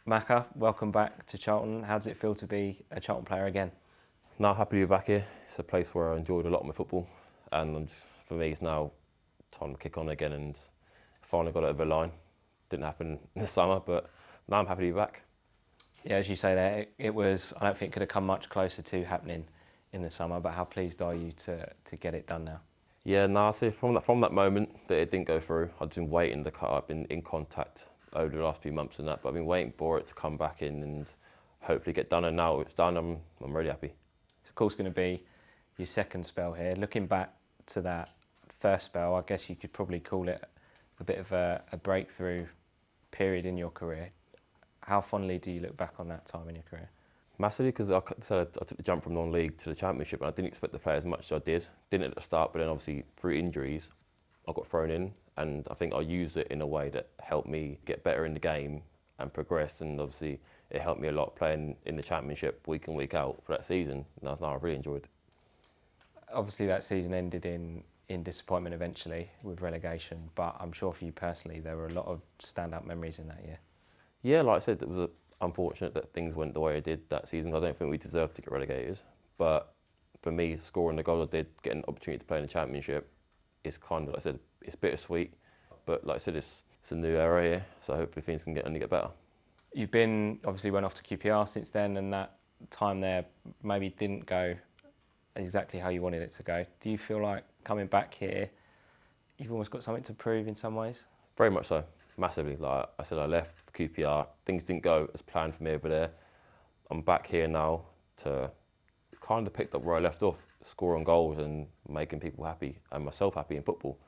Macca, welcome back to Charlton. How does it feel to be a Charlton player again? Now happy to be back here. It's a place where I enjoyed a lot of my football, and for me it's now time to kick on again and finally got it over the line. Didn't happen in the summer, but now I'm happy to be back. Yeah, as you say there, it was, I don't think it could have come much closer to happening in the summer, but how pleased are you to get it done now? Yeah, no, I see from that moment that it didn't go through, I'd been waiting I've been in contact over the last few months and that, but I've been waiting for it to come back in and hopefully get done, and now it's done, I'm really happy. It's of course going to be your second spell here. Looking back to that first spell, I guess you could probably call it a bit of a breakthrough period in your career. How fondly do you look back on that time in your career? Massively, because I took the jump from non-league to the Championship, and I didn't expect to play as much as I did. Didn't at the start, but then obviously through injuries, I got thrown in, and I think I used it in a way that helped me get better in the game and progress. And obviously, it helped me a lot playing in the Championship week in, week out for that season. And I really enjoyed it. Obviously, that season ended in disappointment eventually with relegation, but I'm sure for you personally, there were a lot of standout memories in that year. Yeah, like I said, it was unfortunate that things went the way it did that season. I don't think we deserved to get relegated, but for me, scoring the goal I did, getting an opportunity to play in the Championship, is kind of, like I said, it's bittersweet. But like I said, it's a new era here, so hopefully things can only get better. You've obviously went off to QPR since then, and that time there maybe didn't go exactly how you wanted it to go. Do you feel like coming back here, you've almost got something to prove in some ways? Very much so, massively. Like I said, I left QPR, things didn't go as planned for me over there. I'm back here now to kind of pick up where I left off, scoring goals and making people happy and myself happy in football.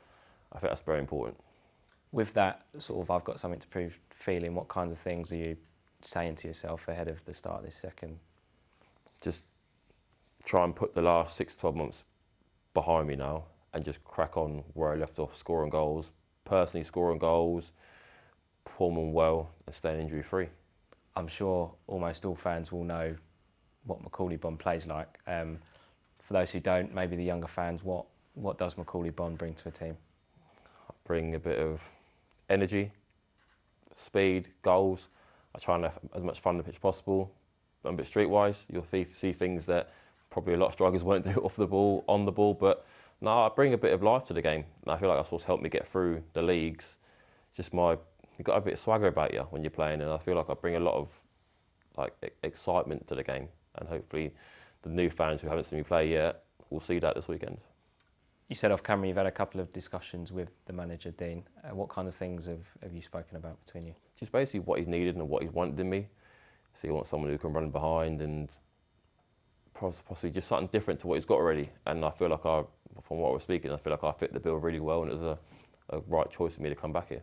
I think that's very important. With that sort of I've got something to prove feeling, what kinds of things are you saying to yourself ahead of the start of this second? Just try and put the last 6 to 12 months behind me now and just crack on where I left off, scoring goals, personally scoring goals, performing well and staying injury free. I'm sure almost all fans will know what Macauley Bonne plays like. For those who don't, maybe the younger fans, what does Macauley Bonne bring to a team? I bring a bit of energy, speed, goals. I try and have as much fun on the pitch as possible. I'm a bit streetwise. You'll see things that probably a lot of strikers won't do off the ball, on the ball, but no, I bring a bit of life to the game. And I feel like that's what's helped me get through the leagues. Just you've got a bit of swagger about you when you're playing, and I feel like I bring a lot of excitement to the game. And hopefully the new fans who haven't seen me play yet will see that this weekend. You said off camera you've had a couple of discussions with the manager, Dean. What kind of things have you spoken about between you? Just basically what he's needed and what he wanted in me. So he wants someone who can run behind and possibly just something different to what he's got already. And I feel like from what we're speaking, I feel like I fit the bill really well, and it was a right choice for me to come back here.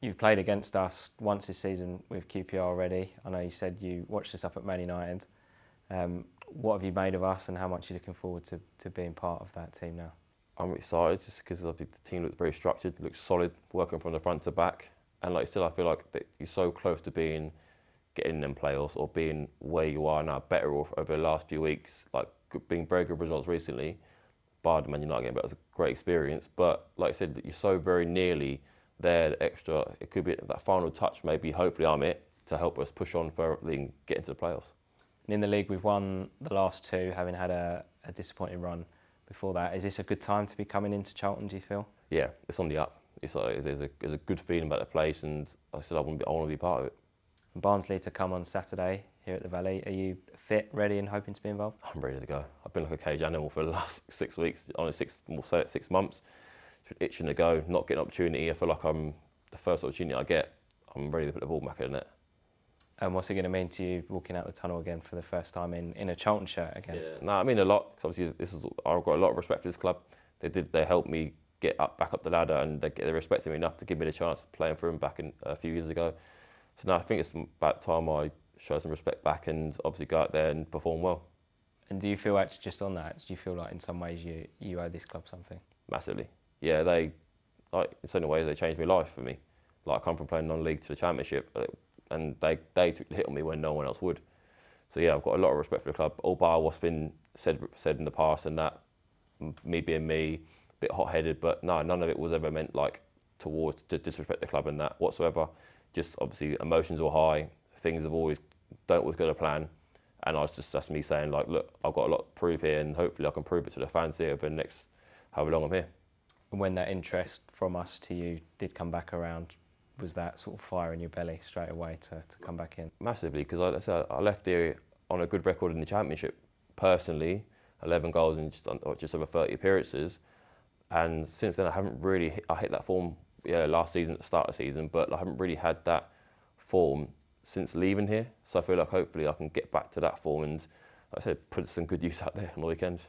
You've played against us once this season with QPR already. I know you said you watched us up at Man United. What have you made of us, and how much are you looking forward to being part of that team now? I'm excited just because I think the team looks very structured, looks solid, working from the front to back. And like still, I feel like that you're so close to getting in them playoffs or being where you are now, better off over the last few weeks, like being very good results recently. Bar the Man United game, but it was a great experience. But like I said, you're so very nearly there, the extra, it could be that final touch, maybe, hopefully I'm it, to help us push on further and get into the playoffs. And in the league, we've won the last two, having had a disappointing run before that. Is this a good time to be coming into Charlton, do you feel? Yeah, it's on the up. It's like, there's a good feeling about the place, and like I said, I want to be part of it. And Barnsley to come on Saturday here at the Valley. Are you fit, ready and hoping to be involved? I'm ready to go. I've been like a caged animal for the last 6 weeks, only 6 months. Just itching to go, not getting an opportunity. I feel like I'm the first opportunity I get, I'm ready to put the ball back in the net. And what's it going to mean to you walking out the tunnel again for the first time in a Charlton shirt again? Yeah, no, I mean a lot. Cause obviously, I've got a lot of respect for this club. They helped me get back up the ladder, and they respected me enough to give me the chance of playing for them back a few years ago. So now I think it's about time I show some respect back and obviously go out there and perform well. And do you feel actually just on that? Do you feel like in some ways you owe this club something? Massively. Yeah, in so many ways they changed my life for me. Like I come from playing non-league to the Championship, and they took the hit on me when no one else would. So yeah, I've got a lot of respect for the club. All bar what's been said in the past, and that me being me, a bit hot-headed, but no, none of it was ever meant like to disrespect the club and that whatsoever. Just obviously emotions were high, things don't always go to plan. And that's me saying, like, look, I've got a lot to prove here, and hopefully I can prove it to the fans here over the next however long I'm here. And when that interest from us to you did come back around, was that sort of fire in your belly straight away to come back in? Massively, because I left here on a good record in the Championship. Personally, 11 goals in just over 30 appearances. And since then, I hit that form last season at the start of the season, but I haven't really had that form since leaving here. So I feel like hopefully I can get back to that form and, like I said, put some good use out there on the weekend.